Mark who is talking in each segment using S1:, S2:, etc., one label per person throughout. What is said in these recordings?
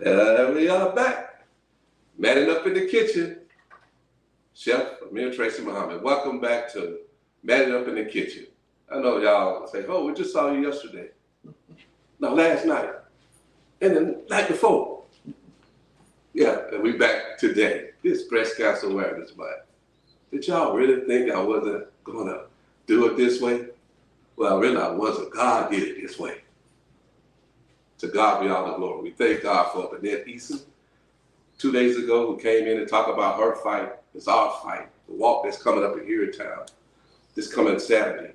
S1: We are back. Manning Up in the Kitchen. Chef Amir Tracy Muhammad. Welcome back to Manning Up in the Kitchen. I know y'all say, oh, we just saw you yesterday. No, last night. And the night before. Yeah, and we back today. This Breast Cancer Awareness Month. Did y'all really think I wasn't going to do it this way? Well, really I wasn't. God did it this way. To God be all the glory. We thank God for Annette Eason 2 days ago who came in and talked about her fight. It's our fight. The walk that's coming up in here in town this coming Saturday.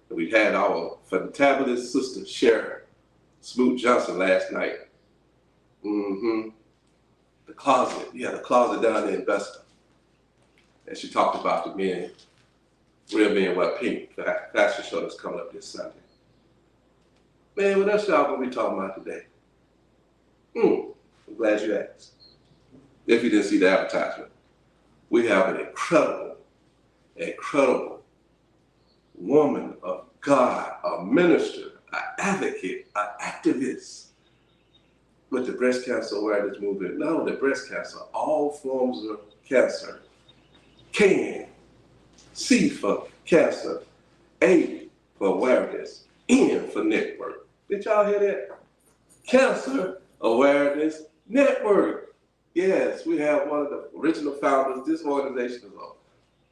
S1: And we had our fantabulous sister Sharon Smoot Johnson last night. The closet. The closet down there in Vesta. And she talked about the men, Real Men Wear Pink, the fashion show that's coming up this Sunday. Man, what else y'all gonna be talking about today? I'm glad you asked. If you didn't see the advertisement, we have an incredible woman of God, a minister, an advocate, an activist with the breast cancer awareness movement. Not only breast cancer, all forms of cancer. Can, C for cancer, A for awareness, N for network. Did y'all hear that? Cancer Awareness Network. Yes, we have one of the original founders. This organization is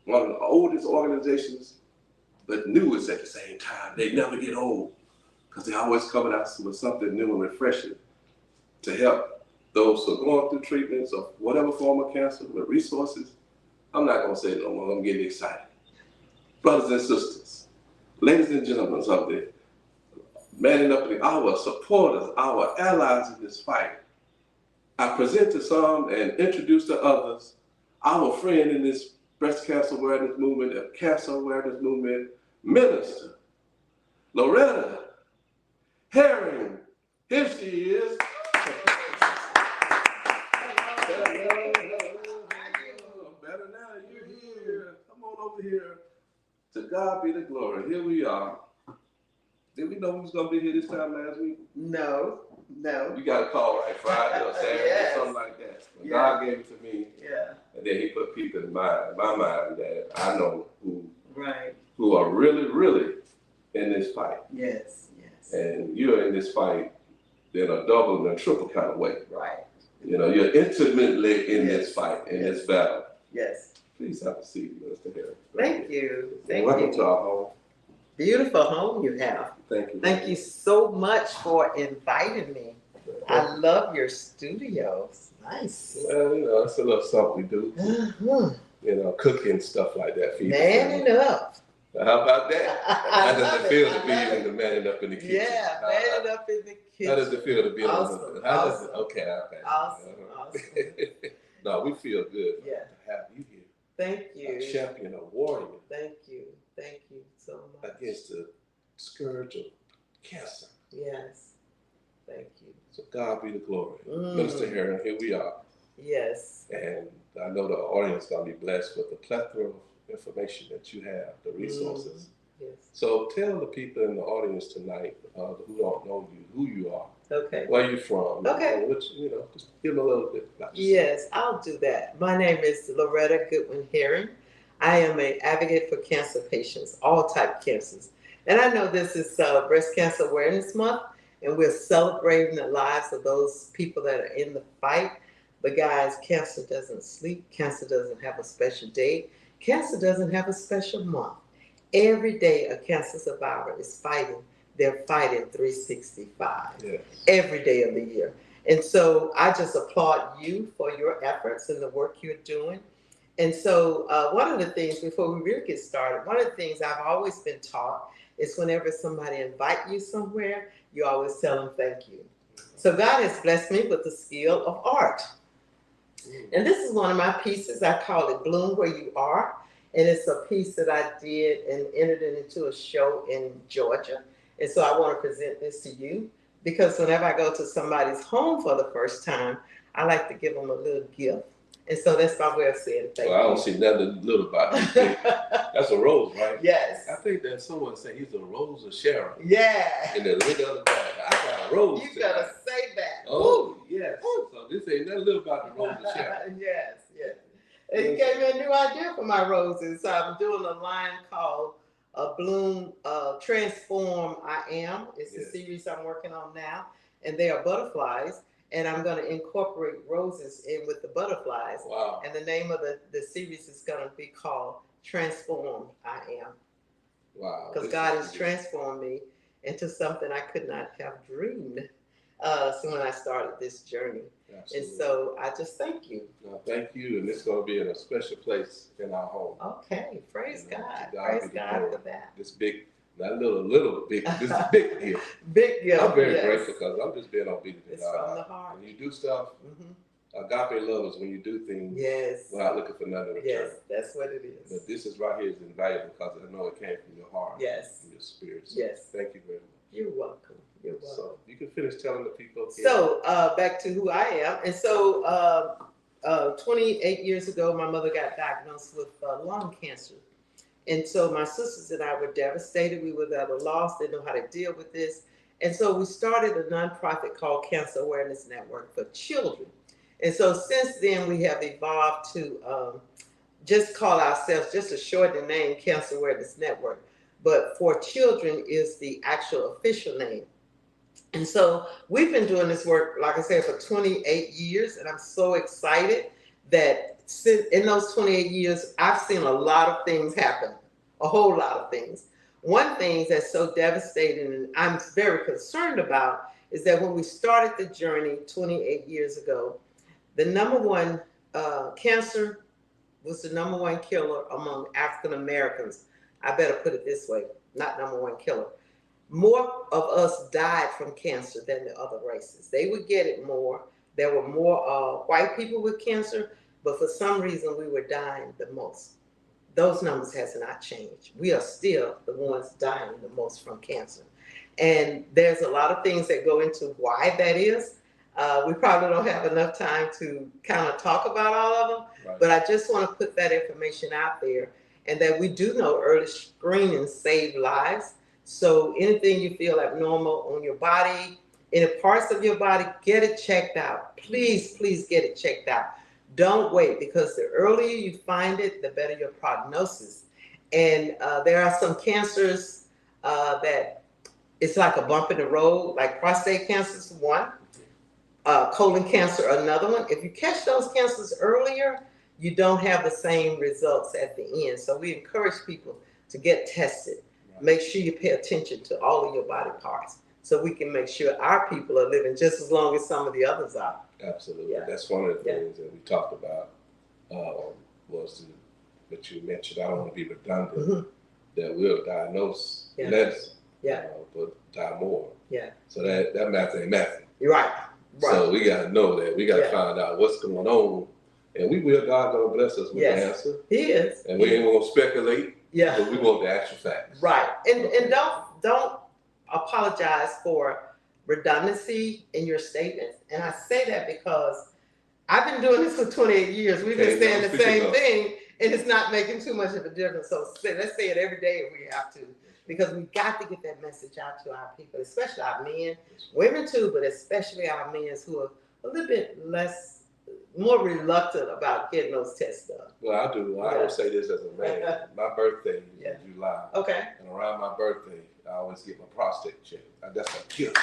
S1: one of the oldest organizations, but newest at the same time. They never get old because they always coming out with something new and refreshing to help those who are going through treatments of whatever form of cancer with resources. I'm not going to say it no more. I'm getting excited. Brothers and sisters, ladies and gentlemen of the Manning Up in our supporters, our allies in this fight, I present to some and introduce to others our friend in this breast cancer awareness movement, the cancer awareness movement, Minister Loretta Herring. Here she is. Better now, you're here. Come on over here. To God be the glory. Here we are. Did we know we was gonna be here this time last week?
S2: No.
S1: You got a call right Friday or Saturday
S2: Yes.
S1: or something like that. But God gave it to me.
S2: Yeah.
S1: And then He put people in my mind that I know
S2: Right.
S1: who are really in this fight.
S2: Yes.
S1: And you're in this fight in a double and a triple kind of way.
S2: Right.
S1: You're intimately in this fight, in this battle.
S2: Yes.
S1: Please have a seat, Mr. Harris.
S2: Thank you.
S1: Welcome to our home.
S2: Beautiful home you have.
S1: Thank you.
S2: Thank you so much for inviting me. I love your studios. Nice.
S1: Well, it's a little something we do. Cooking, stuff like that.
S2: Manning up.
S1: How about that? How does it feel to be in the Manning Up in the Kitchen?
S2: Yeah, manning up in the kitchen.
S1: How does it feel to be
S2: Awesome.
S1: Okay.
S2: Awesome.
S1: No, we feel good
S2: Yeah.
S1: to have you here.
S2: Thank you.
S1: A champion, a warrior.
S2: Thank you so much.
S1: Against the scourge of cancer.
S2: Yes. Thank you.
S1: So God be the glory. Minister Herring, here we are.
S2: Yes.
S1: And I know the audience is going to be blessed with the plethora of information that you have, the resources.
S2: Yes.
S1: So tell the people in the audience tonight who don't know you, who you are.
S2: Okay.
S1: Where you from?
S2: Okay.
S1: Just give them a little bit about yourself.
S2: Yes, I'll do that. My name is Loretta Goodwin Herring. I am an advocate for cancer patients, all type cancers. And I know this is Breast Cancer Awareness Month, and we're celebrating the lives of those people that are in the fight. But guys, cancer doesn't sleep. Cancer doesn't have a special day. Cancer doesn't have a special month. Every day a cancer survivor is fighting, they're fighting 365.
S1: Yes.
S2: Every day of the year. And so I just applaud you for your efforts and the work you're doing. And so one of the things, before we really get started, one of the things I've always been taught is whenever somebody invite you somewhere, you always tell them thank you. So God has blessed me with the skill of art. And this is one of my pieces. I call it Bloom Where You Are. And it's a piece that I did and entered it into a show in Georgia. And so I want to present this to you because whenever I go to somebody's home for the first time, I like to give them a little gift. And so that's my way of saying thank you.
S1: Well, I don't see nothing little about this. That's a rose, right?
S2: Yes.
S1: I think that someone said he's a rose of Sharon.
S2: Yeah.
S1: And then look at the other guy. I got a rose.
S2: You gotta say that.
S1: Oh, yeah. Yes. So this ain't nothing little about the Rosa Chapel.
S2: Yes. And you gave me a new idea for my roses. So I'm doing a line called Bloom Transform I Am. It's a series I'm working on now. And they are butterflies. And I'm going to incorporate roses in with the butterflies.
S1: Wow.
S2: And the name of the series is going to be called Transform I Am.
S1: Wow.
S2: Because God has transformed me into something I could not have dreamed. So when I started this journey. Absolutely. And so I just thank you.
S1: No, thank you. And it's going to be in a special place in our home.
S2: Okay. Praise God. Praise God for that.
S1: This big, not little big, this is big gift.
S2: Big gift.
S1: I'm very grateful because I'm just being obedient to God.
S2: It's from the heart.
S1: When you do stuff, agape love is when you do things without looking for nothing in return.
S2: Yes, that's what it is.
S1: But this is right here is invaluable because I know it came from your heart.
S2: Yes.
S1: From your spirit. So
S2: yes.
S1: Thank you very much.
S2: You're welcome. You're welcome.
S1: So you can finish telling the people.
S2: So back to who I am. And so 28 years ago, my mother got diagnosed with lung cancer. And so my sisters and I were devastated. We were at a loss, didn't know how to deal with this. And so we started a nonprofit called Cancer Awareness Network for Children. And so since then, we have evolved to just call ourselves, just a shortened name, Cancer Awareness Network. But for children is the actual official name. And so we've been doing this work, like I said, for 28 years. And I'm so excited that in those 28 years, I've seen a lot of things happen, a whole lot of things. One thing that's so devastating and I'm very concerned about is that when we started the journey 28 years ago, the number one cancer was the number one killer among African Americans. I better put it this way, not number one killer. More of us died from cancer than the other races. They would get it more. There were more white people with cancer, but for some reason we were dying the most. Those numbers has not changed. We are still the ones dying the most from cancer. And there's a lot of things that go into why that is. We probably don't have enough time to kind of talk about all of them, right. But I just want to put that information out there and that we do know early screening saves lives. So anything you feel abnormal on your body, any parts of your body, get it checked out. Please, please get it checked out. Don't wait because the earlier you find it, the better your prognosis. And there are some cancers that it's like a bump in the road, like prostate cancer is one. Colon cancer, another one. If you catch those cancers earlier, you don't have the same results at the end. So we encourage people to get tested. Right. Make sure you pay attention to all of your body parts so we can make sure our people are living just as long as some of the others are.
S1: Absolutely. Yeah. That's one of the things that we talked about was that you mentioned, I don't want to be redundant, that we'll diagnose less, but die more. Yeah. So that math ain't math.
S2: You're right. Right.
S1: So we got to know that. We got to find out what's going on. And we will, God going to bless us with the answer.
S2: He is.
S1: And we ain't going to speculate. Yeah. But we want the actual facts.
S2: Right. And don't apologize for redundancy in your statements. And I say that because I've been doing this for 28 years. We've been saying the same thing, and it's not making too much of a difference. So let's say it every day if we have to. Because we got to get that message out to our people, especially our men, women too, but especially our men who are a little bit more reluctant about getting those tests done.
S1: Well, I do. I always say this as a man. My birthday is in July.
S2: Okay.
S1: And around my birthday, I always get my prostate checked. That's a gift.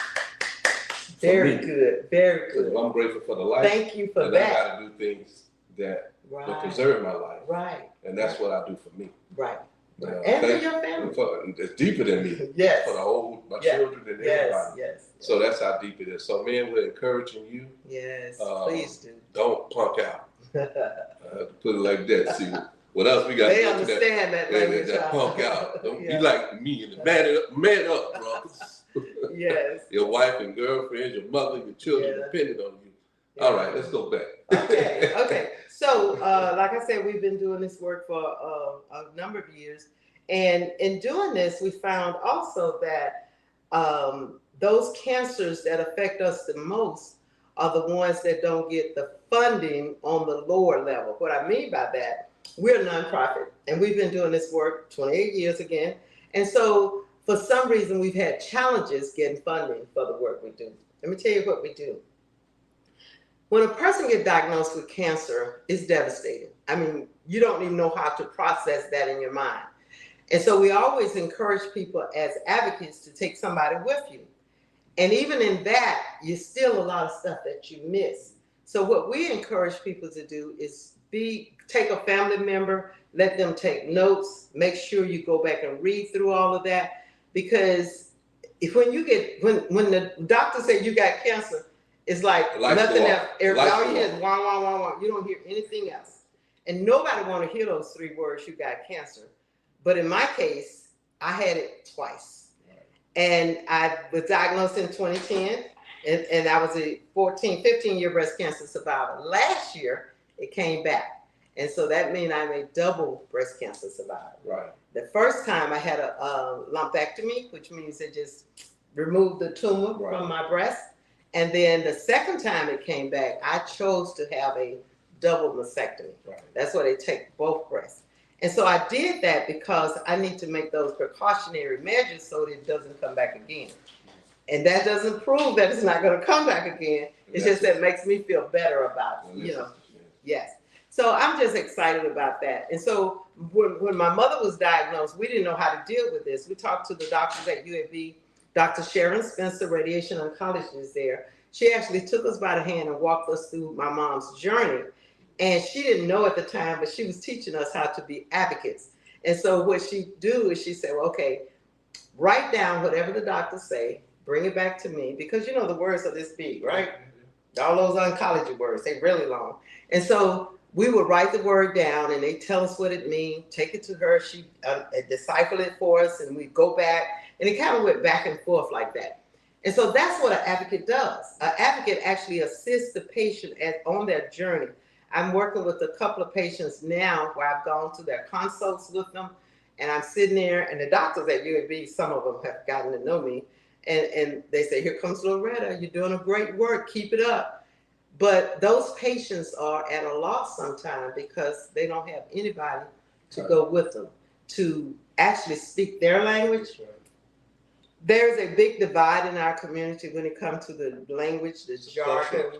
S2: Very good. Very good.
S1: So I'm grateful for the life.
S2: Thank you for that.
S1: I got to do things that will preserve my life.
S2: Right.
S1: And that's what I do for me.
S2: Right. And for your family.
S1: It's deeper than me.
S2: Yes.
S1: For the whole, my children and everybody.
S2: Yes.
S1: So that's how deep it is. So, man, we're encouraging you.
S2: Yes, please do.
S1: Don't punk out. Put it like that. See, what else we got?
S2: They understand that language.
S1: That punk out. Don't be like me and man up, bro.
S2: Yes.
S1: Your wife and girlfriends, your mother, your children depending on you. Yeah. All right, let's go back.
S2: Okay. So, like I said, we've been doing this work for a number of years. And in doing this, we found also that those cancers that affect us the most are the ones that don't get the funding on the lower level. What I mean by that, we're a nonprofit, and we've been doing this work 28 years again. And so, for some reason, we've had challenges getting funding for the work we do. Let me tell you what we do. when a person gets diagnosed with cancer, it's devastating. I mean, you don't even know how to process that in your mind. And so we always encourage people as advocates to take somebody with you. And even in that, you still a lot of stuff that you miss. So what we encourage people to do is take a family member, let them take notes, make sure you go back and read through all of that. Because when the doctor said you got cancer, it's like nothing else. All you hear is wah, wah, wah, wah. You don't hear anything else. And nobody want to hear those 3 words, you got cancer. But in my case, I had it twice. And I was diagnosed in 2010, and I was a 15-year breast cancer survivor. Last year, it came back. And so that means I'm a double breast cancer survivor.
S1: Right.
S2: The first time I had a lumpectomy, which means they just removed the tumor from my breast. And then the second time it came back, I chose to have a double mastectomy. Right. That's where they take both breasts. And so I did that because I need to make those precautionary measures so that it doesn't come back again. And that doesn't prove that it's not going to come back again. It's just that it makes me feel better about it, Yes. So I'm just excited about that. And so when my mother was diagnosed, we didn't know how to deal with this. We talked to the doctors at UAB. Dr. Sharon Spencer, radiation oncologist, is there. She actually took us by the hand and walked us through my mom's journey. And she didn't know at the time, but she was teaching us how to be advocates. And so what she do is she said, well, okay, write down whatever the doctors say, bring it back to me, because the words are this big, right? All those oncology words, they really long. And so we would write the word down and they tell us what it means, take it to her, she deciphered it for us, and we go back, and it kind of went back and forth like that. And so that's what an advocate does. An advocate actually assists the patient on their journey. I'm working with a couple of patients now where I've gone to their consults with them, and I'm sitting there, and the doctors at UAB, some of them have gotten to know me, and they say, here comes Loretta, you're doing a great work, keep it up. But those patients are at a loss sometimes because they don't have anybody to go with them to actually speak their language. There's a big divide in our community when it comes to the language, the jargon.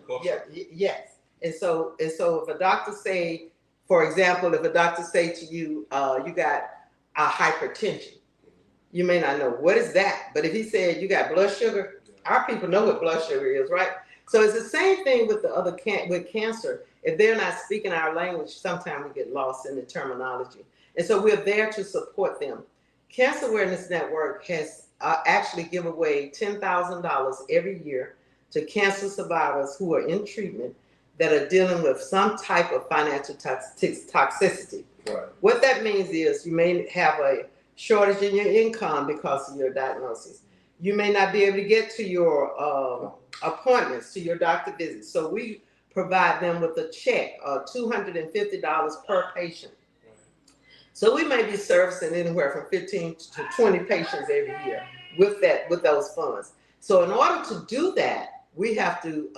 S2: Yes. And so if a doctor say, for example, if a doctor say to you, you got a hypertension, you may not know what is that. But if he said you got blood sugar, our people know what blood sugar is, right? So it's the same thing with with cancer. If they're not speaking our language, sometimes we get lost in the terminology. And so we're there to support them. Cancer Awareness Network has actually give away $10,000 every year to cancer survivors who are in treatment that are dealing with some type of financial toxicity. Right. What that means is you may have a shortage in your income because of your diagnosis. You may not be able to get to your appointments, to your doctor visits. So we provide them with a check, $250 per patient. So we may be servicing anywhere from 15 to 20 patients every year with those funds. So in order to do that, we have to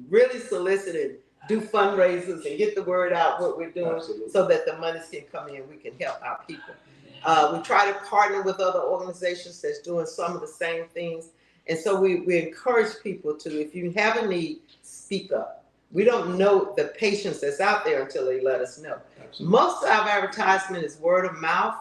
S2: really solicit and do fundraisers and get the word out what we're doing. Absolutely. So that the monies can come in, we can help our people. We try to partner with other organizations that's doing some of the same things. And so we encourage people to, if you have a need, speak up. We don't know the patients that's out there until they let us know. Absolutely. Most of our advertisement is word of mouth.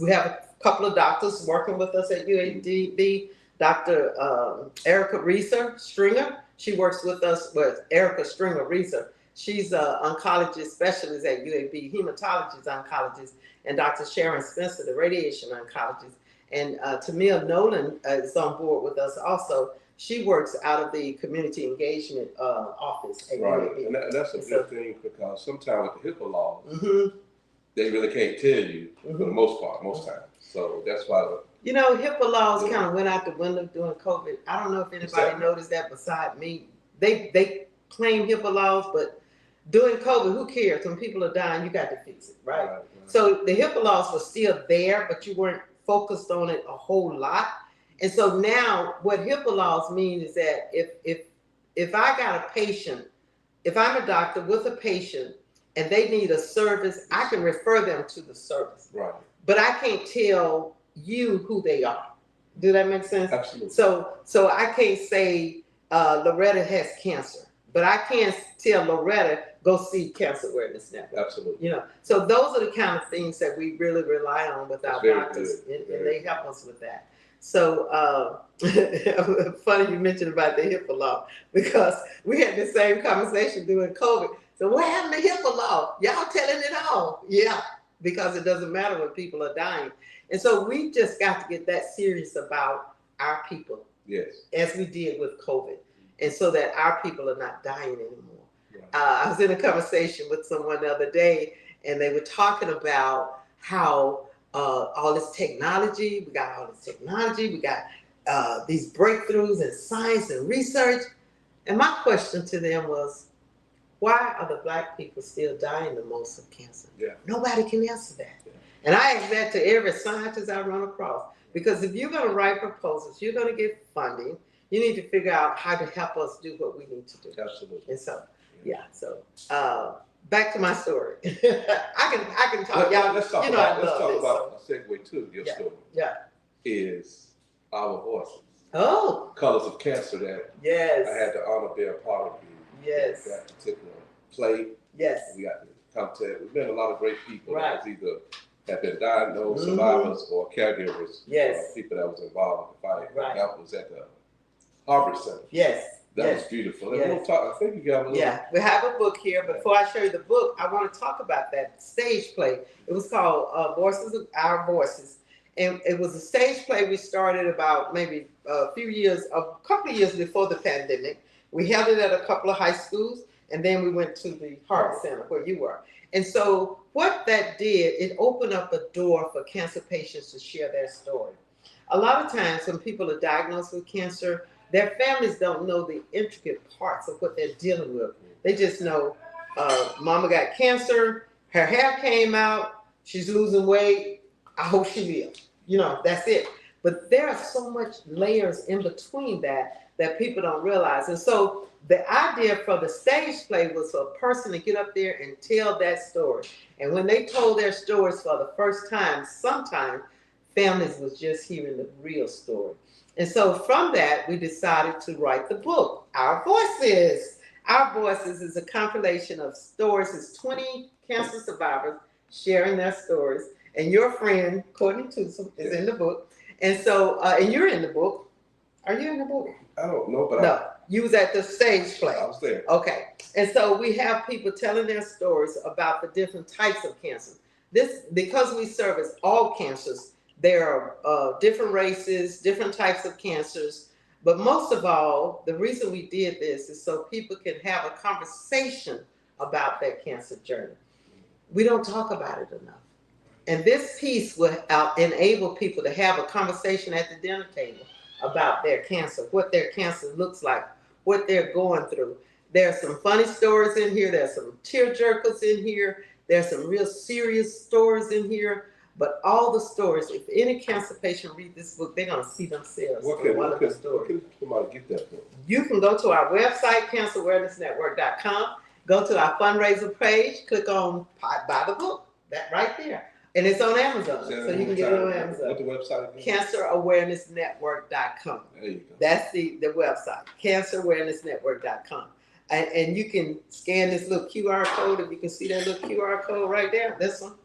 S2: We have a couple of doctors working with us at UAB. Dr. Erica Stringer. She works with us with Erica Stringer Reeser. She's an oncologist specialist at UAB, hematologist oncologist, and Dr. Sharon Spencer, the radiation oncologist. And Tamia Nolan is on board with us also. She works out of the community engagement office at UAB.
S1: And that's a good thing, because sometimes with the HIPAA laws, they really can't tell you for the most part, most times. So that's why.
S2: HIPAA laws kind of went out the window during COVID. I don't know if anybody noticed that beside me. They claim HIPAA laws, but during COVID, who cares? When people are dying, you got to fix it, right? So the HIPAA laws were still there, but you weren't focused on it a whole lot. And so now what HIPAA laws mean is that if I got a patient, if I'm a doctor with a patient and they need a service, I can refer them to the service. Right. But I can't tell you who they are. Do that make sense?
S1: Absolutely.
S2: So I can't say Loretta has cancer, but I can't tell Loretta, go see Cancer Awareness Network.
S1: Absolutely.
S2: You know, so those are the kind of things that we really rely on with our
S1: That's very
S2: doctors,
S1: good.
S2: and they help us with that. So funny you mentioned about the HIPAA law, because we had the same conversation during COVID. So what happened to HIPAA law? Y'all telling it all. Yeah, because it doesn't matter when people are dying. And so we just got to get that serious about our people,
S1: Yes.
S2: as we did with COVID, and so that our people are not dying anymore.
S1: Right.
S2: I was in a conversation with someone the other day, and they were talking about how all this technology, we got these breakthroughs in science and research. And my question to them was, why are the Black people still dying the most of cancer?
S1: Yeah.
S2: Nobody can answer that.
S1: Yeah.
S2: And I ask that to every scientist I run across. Because if you're going to write proposals, you're going to get funding, you need to figure out how to help us do what we need to do.
S1: Absolutely.
S2: And so, yeah. So back to my story. I can talk. Y'all,
S1: let's talk
S2: you know,
S1: about,
S2: I love
S1: a segue to your
S2: Yeah.
S1: story.
S2: Yeah.
S1: Is our voices.
S2: Oh.
S1: Colors of Cancer that
S2: Yes.
S1: I had the honor of being a part of.
S2: Yes.
S1: That particular play.
S2: Yes.
S1: We got to contact. We've met a lot of great people
S2: Right.
S1: that either have been diagnosed,
S2: Mhm.
S1: survivors, or caregivers.
S2: Yes.
S1: People that was involved in the fight.
S2: Right.
S1: That was at the Harvard Center.
S2: Yes.
S1: That
S2: Yes.
S1: was beautiful. And
S2: Yes.
S1: we'll talk. I think you got a little.
S2: Yeah, we have a book here. Before I show you the book, I want to talk about that stage play. It was called Voices of Our Voices. And it was a stage play we started about maybe a couple of years before the pandemic. We held it at a couple of high schools, and then we went to the Heart Center where you were. And so what that did, it opened up a door for cancer patients to share their story. A lot of times when people are diagnosed with cancer, their families don't know the intricate parts of what they're dealing with. They just know mama got cancer, her hair came out, she's losing weight, I hope she lives. You know, that's it. But there are so much layers in between that people don't realize. And so the idea for the stage play was for a person to get up there and tell that story. And when they told their stories for the first time, sometimes families was just hearing the real story. And so from that, we decided to write the book, Our Voices. Our Voices is a compilation of stories. It's 20 cancer survivors sharing their stories. And your friend, Courtney Tusom, is in the book. And so, and you're in the book. Are you in the book?
S1: I don't know, but
S2: No, you was at the stage play.
S1: I was there.
S2: Okay. And so we have people telling their stories about the different types of cancer. This, because we service all cancers, there are different races, different types of cancers. But most of all, the reason we did this is so people can have a conversation about their cancer journey. We don't talk about it enough. And this piece will enable people to have a conversation at the dinner table about their cancer, what their cancer looks like, what they're going through. There's some funny stories in here. There's some tear jerkers in here. There's some real serious stories in here. But all the stories, if any cancer patient read this book, they're going to see themselves in one of the stories.
S1: Where can somebody get that book?
S2: You can go to our website, cancerawarenessnetwork.com, go to our fundraiser page, click on buy the book, that right there. And it's on Amazon, so you can get it on Amazon.
S1: What the website again?
S2: Cancerawarenessnetwork.com.
S1: There you go.
S2: That's the website, cancerawarenessnetwork.com. And you can scan this little QR code, and you can see that little QR code right there. This one.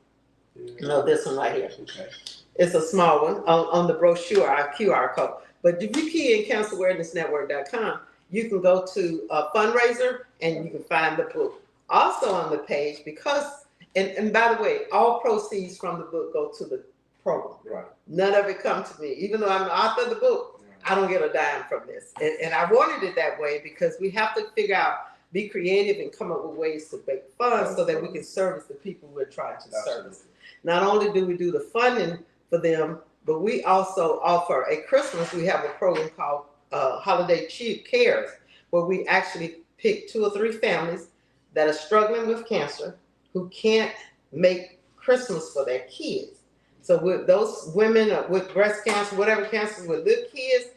S1: Yeah.
S2: No, this one right here.
S1: Okay.
S2: It's a small one on the brochure, our QR code. But if you key in cancerawarenessnetwork.com, you can go to a fundraiser and you can find the book. Also on the page, because, and by the way, all proceeds from the book go to the program.
S1: Right.
S2: None of it comes to me. Even though I'm the author of the book, I don't get a dime from this. And I wanted it that way because we have to figure out, be creative and come up with ways to make funds so that we can service the people we're trying to service. Not only do we do the funding for them, but we also offer at Christmas, we have a program called Holiday Cares, where we actually pick 2 or 3 families that are struggling with cancer who can't make Christmas for their kids. So with those women with breast cancer, whatever cancer with little kids,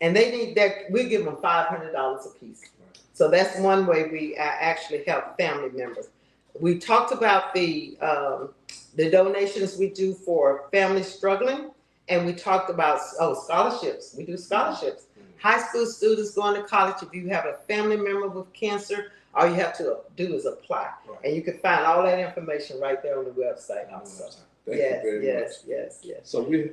S2: and they need that, we give them $500 a piece. So that's one way we actually help family members. We talked about the donations we do for families struggling, and we talked about scholarships. We do scholarships high school students going to college, if you have a family member with cancer, all you have to do is apply.
S1: Right.
S2: And you can find all that information right there on the website also.
S1: Thank you very much.
S2: Yes.
S1: So we,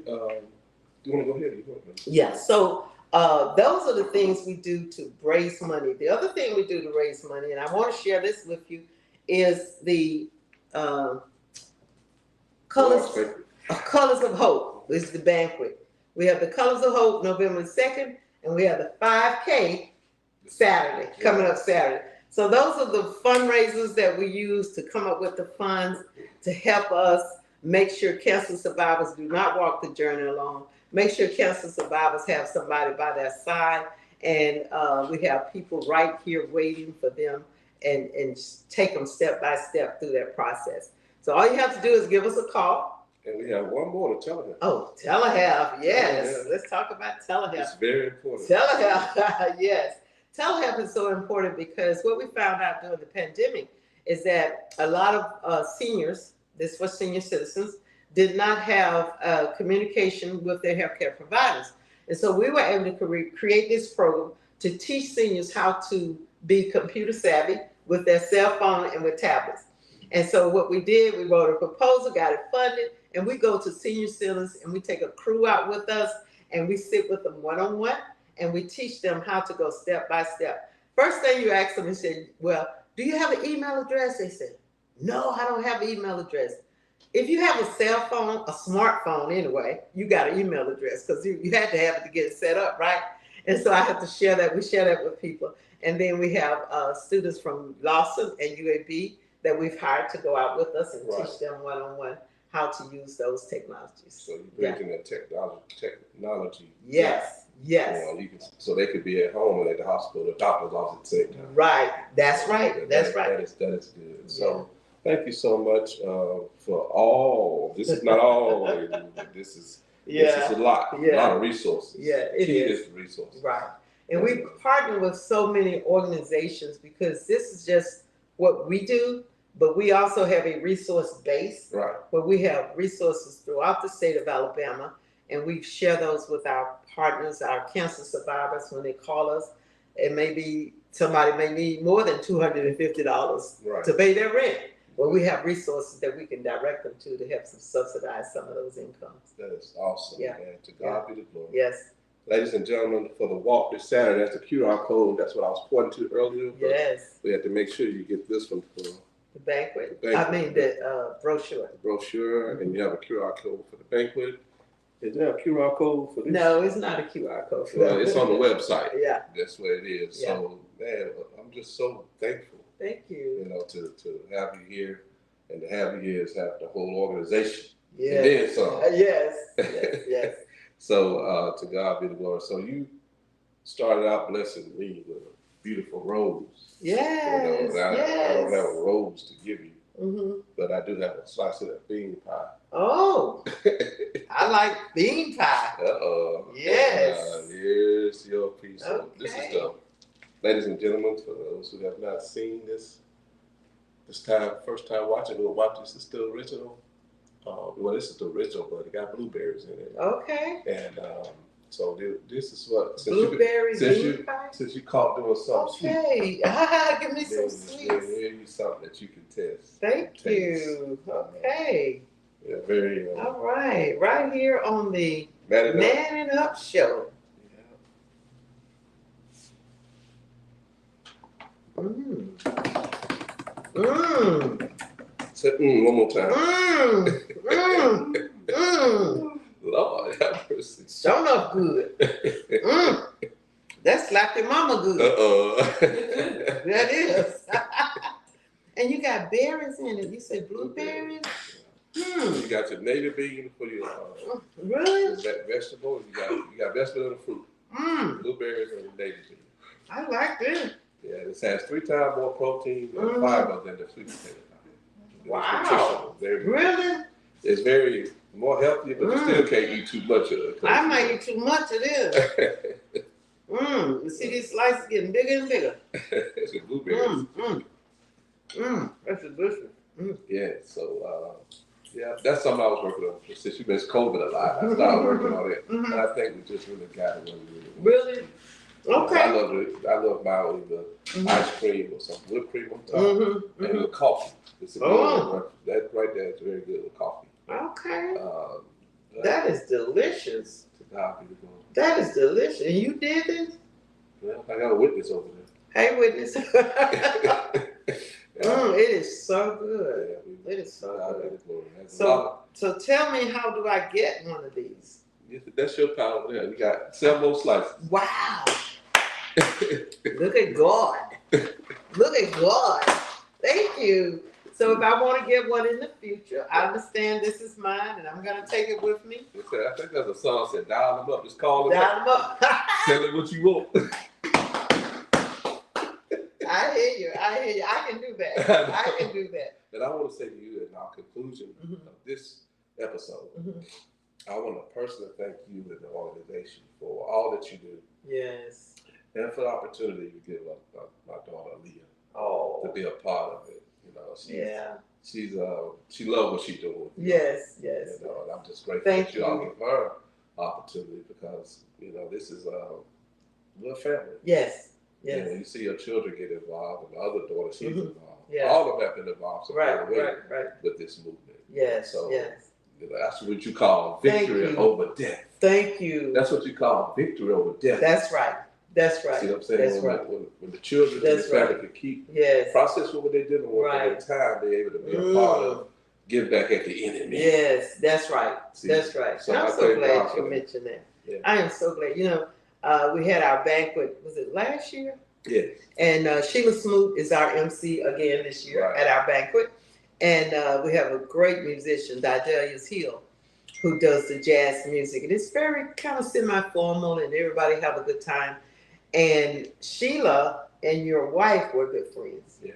S1: you want to go ahead?
S2: Yeah, so those are the things we do to raise money. The other thing we do to raise money, and I want to share this with you, is the Colors of Hope. This is the banquet. We have the Colors of Hope November 2nd, and we have the 5K Saturday, coming up Saturday. So those are the fundraisers that we use to come up with the funds to help us make sure cancer survivors do not walk the journey alone. Make sure cancer survivors have somebody by their side, and we have people right here waiting for them and take them step by step through that process. So all you have to do is give us a call.
S1: And we have one more to telehealth.
S2: Oh, telehealth, yes. Let's talk about telehealth.
S1: It's very important.
S2: Telehealth, yes. Telehealth is so important because what we found out during the pandemic is that a lot of seniors, this was senior citizens, did not have communication with their healthcare providers. And so we were able to create this program to teach seniors how to be computer savvy with their cell phone and with tablets. And so what we did, we wrote a proposal, got it funded, and we go to senior citizens and we take a crew out with us and we sit with them one-on-one and we teach them how to go step by step. First thing you ask them, you say, well, do you have an email address? They said, no, I don't have an email address. If you have a cell phone, a smartphone anyway, you got an email address because you had to have it to get it set up, right? And so I have to share that. We share that with people. And then we have students from Lawson and UAB that we've hired to go out with us and teach them one-on-one how to use those technologies. So
S1: you're bringing that technology.
S2: Yes.
S1: So they could be at home and at the hospital, the doctor's office at the same time.
S2: Right. That's right. That's right.
S1: That is good. So thank you so much for all. This is not all. This is a lot. A lot of resources.
S2: Yeah, it is.
S1: Resources.
S2: Right. And we partner with so many organizations because this is just what we do, but we also have a resource base where we have resources throughout the state of Alabama, and we share those with our partners, our cancer survivors. When they call us, it may be somebody may need more than $250 to pay their rent. Well, we have resources that we can direct them to help them subsidize some of those incomes.
S1: That is awesome. Yeah. Man. To God be the glory.
S2: Yes.
S1: Ladies and gentlemen, for the walk this Saturday, that's the QR code. That's what I was pointing to earlier.
S2: Yes.
S1: We have to make sure you get this one for
S2: the banquet. I mean the brochure.
S1: The brochure, and you have a QR code for the banquet. Is there a QR code for this?
S2: No, it's not a QR code.
S1: Well, it's on the website.
S2: Yeah.
S1: That's what it is. Yeah. So, man, I'm just so thankful.
S2: Thank you.
S1: You know, to have you here, and to have you here is have the whole organization.
S2: Yes.
S1: And then some.
S2: Yes.
S1: So to God be the glory. So you started out blessing me with a beautiful rose.
S2: Yes.
S1: I don't have a rose to give you, but I do have a slice of that bean pie.
S2: Oh, I like bean pie. Yes.
S1: Here's your piece.
S2: Okay.
S1: So this is the, ladies and gentlemen, for those who have not seen this time, first time watching, we'll watch this. It's the original. Well, this is the original, but it got blueberries in it.
S2: Okay.
S1: And so this is what
S2: blueberry bean pie.
S1: Since you caught doing something sweet.
S2: Okay, give me some sweets.
S1: Here you something that you can test.
S2: Thank you. Okay.
S1: Yeah, very.
S2: All right, right here on the Man Up Show.
S1: Yeah. Say one more time. Lord have mercy.
S2: Sure enough good. That slapped your mama good. That is. And you got berries in it. You said blueberries?
S1: You got your navy bean for your vegetable. You got vegetable and fruit. Blueberries and navy bean.
S2: I like this.
S1: Yeah, this has 3 times more protein and fiber than the sweet potato pie.
S2: Wow.
S1: Really? It's very more healthy, but you still can't eat too much of it.
S2: I might eat too much of this. You see these slices getting bigger and bigger.
S1: It's a blueberries.
S2: That's delicious.
S1: Yeah, so that's something I was working on. Since you missed COVID a lot, I started working on it. And I think we just really got it.
S2: Really? Okay.
S1: I love mine with ice cream or some whipped cream on top and with coffee. It's a good one. That right there is very good with coffee.
S2: Okay. That is delicious.
S1: I'll be the one.
S2: That is delicious. And you did this?
S1: Well, I got a witness over there.
S2: Hey, witness. It is so good.
S1: Yeah,
S2: it is so good.
S1: So
S2: tell me, how do I get one of these?
S1: That's your power there. You got 7 more slices.
S2: Wow. Look at God. Look at God. Thank you. So if I want to get one in the future, I understand this is mine and I'm going to take it with me.
S1: I think there's a song that said, dial them up. Just call them
S2: up. Dial them up.
S1: Tell them what you want.
S2: I hear you. I can do that. I can do that.
S1: And I want to say to you in our conclusion of this episode, I want to personally thank you and the organization for all that you do.
S2: Yes.
S1: And for the opportunity you give my daughter Leah to be a part of it. You know, she loves what she's doing.
S2: Yes.
S1: You know, and I'm just grateful that you all give her opportunity because this is we're a family.
S2: Yes.
S1: You know, you see your children get involved, and the other daughter she's involved.
S2: Yeah.
S1: All of them have been involved
S2: right.
S1: with this movement.
S2: Yes.
S1: So that's what you call victory over death.
S2: Thank you.
S1: That's what you call victory over death.
S2: That's right. That's right.
S1: See what I'm saying?
S2: That's
S1: when the children and the family can keep process what they're dealing with at the time, they're able to be a part of give back at the enemy.
S2: Yes, that's right. See, that's right. So I'm so glad you mentioned that. Yeah. I am so glad. You know, we had our banquet, was it last year?
S1: Yes.
S2: And Sheila Smoot is our MC again this year at our banquet. And we have a great musician, Didelius Hill, who does the jazz music. And it's very kind of semi-formal and everybody have a good time. And Sheila and your wife were good friends.
S1: Yeah.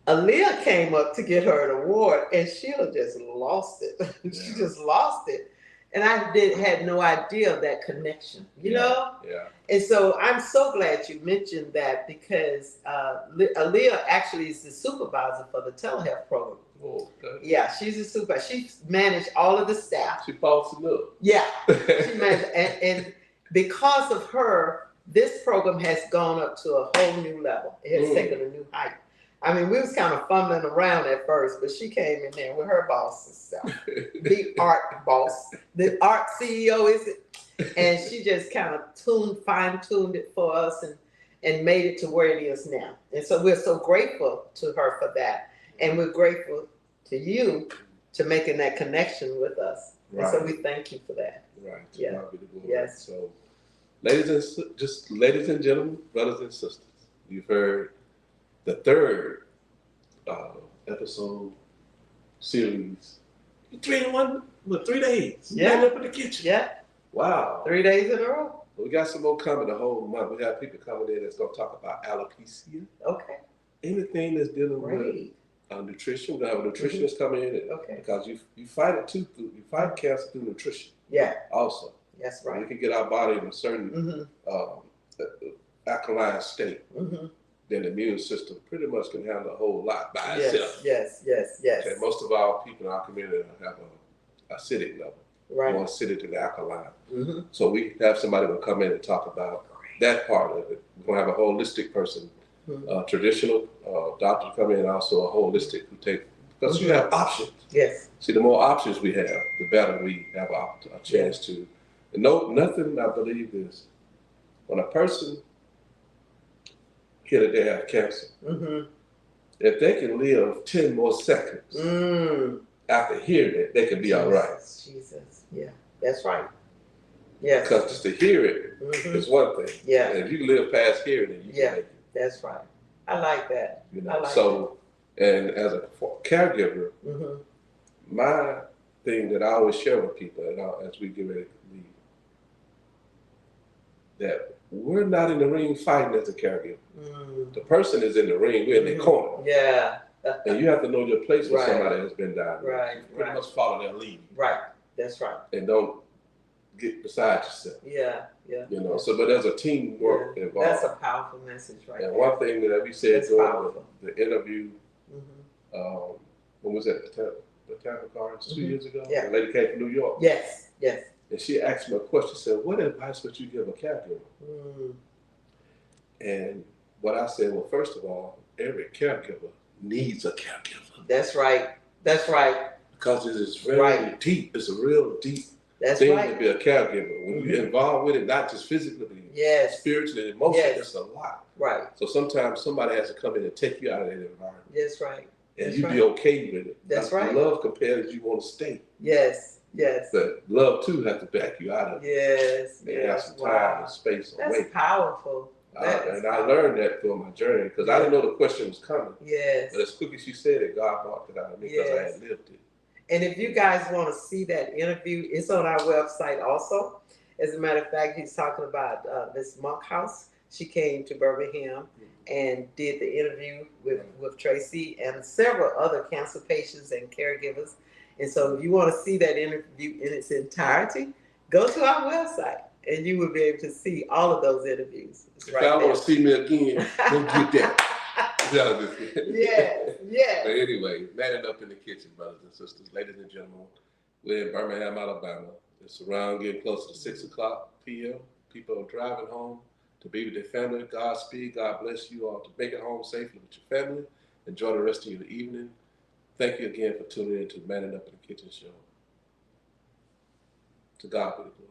S2: Aaliyah came up to get her an award and Sheila just lost it. She just lost it. And I had no idea of that connection, you know?
S1: Yeah.
S2: And so I'm so glad you mentioned that because Aaliyah actually is the supervisor for the telehealth program.
S1: Oh, okay.
S2: Yeah, she's a supervisor. She managed all of the staff.
S1: She bossing up.
S2: Yeah, she managed, and because of her, this program has gone up to a whole new level. It has taken a new height. I mean, we was kind of fumbling around at first, but she came in there with her boss herself, the art boss, the art CEO is it, and she just kind of fine-tuned it for us and made it to where it is now. And so we're so grateful to her for that, and we're grateful to you to making that connection with us. Right. And so we thank you for that.
S1: Right.
S2: Yeah.
S1: Yes. So, ladies and gentlemen, brothers and sisters, you've heard the third episode series. 3 in 1, 3 days.
S2: Yeah.
S1: Up in the kitchen.
S2: Yeah.
S1: Wow.
S2: 3 days in a row.
S1: We got some more coming the whole month. We have people coming in that's going to talk about alopecia.
S2: Okay.
S1: Anything that's dealing with nutrition. We're going to have a nutritionist come in. Because you fight it too. You fight cancer through nutrition.
S2: Yeah.
S1: Also.
S2: That's right.
S1: We can get our body in a certain alkaline state. Then the immune system pretty much can handle a whole lot by itself.
S2: Yes.
S1: Okay, most of our people in our community have a acidic level.
S2: Right.
S1: More acidic than alkaline. So we have somebody who will come in and talk about that part of it. We're going to have a holistic person, traditional doctor come in, also a holistic who take, because you have options.
S2: Yes.
S1: See, the more options we have, the better we have a chance to. And nothing, I believe, is when a person that they have cancer. If they can live 10 more seconds after hearing it, they can be all right.
S2: Jesus, yeah, that's right. Yeah.
S1: Because just to hear it is one thing.
S2: Yeah.
S1: And if you live past hearing it, you can make it.
S2: That's right. I like that.
S1: You know, and as a caregiver, my thing that I always share with people, as we get ready to leave, that we're not in the ring fighting as a caregiver. The person is in the ring, we're in the corner.
S2: Yeah.
S1: And you have to know your place with somebody that's been diagnosed.
S2: Right.
S1: You pretty much follow their lead.
S2: Right. That's right.
S1: And don't get beside yourself.
S2: Yeah.
S1: You know, but there's a teamwork involved.
S2: That's a powerful message right there.
S1: And one thing that we said during the interview, when was that? The Botanical Gardens 2 years ago?
S2: Yeah.
S1: The lady came from New York.
S2: Yes.
S1: And she asked me a question. She said, "What advice would you give a caregiver?"
S2: Mm.
S1: And what I said, well, first of all, every caregiver needs a caregiver.
S2: That's right. That's right.
S1: Because it is very deep. It's a real deep thing to be a caregiver. When you're involved with it, not just physically, but spiritually and emotionally, it's a lot.
S2: Right.
S1: So sometimes somebody has to come in and take you out of that environment.
S2: That's right.
S1: And you be okay with it.
S2: That's right.
S1: Love compares you want to stay.
S2: Yes. Yes.
S1: But love too has to back you out of it.
S2: Yes.
S1: And have some time and space away.
S2: That's powerful.
S1: And I learned that through my journey because I didn't know the question was coming.
S2: Yes.
S1: But as quick as she said it, God brought it out of me because I had lived it.
S2: And if you guys want to see that interview, it's on our website also. As a matter of fact, he's talking about Miss Monkhouse. She came to Birmingham and did the interview with Tracy and several other cancer patients and caregivers. And so if you want to see that interview in its entirety, go to our website and you will be able to see all of those interviews.
S1: If y'all want to see me again, go get that.
S2: Yes.
S1: But anyway, Manning Up in the Kitchen, brothers and sisters, ladies and gentlemen. We're in Birmingham, Alabama. It's around getting close to 6 o'clock p.m. People are driving home to be with their family. Godspeed. God bless you all to make it home safely with your family. Enjoy the rest of your evening. Thank you again for tuning in to Manning Up in the Kitchen show. To God be the glory.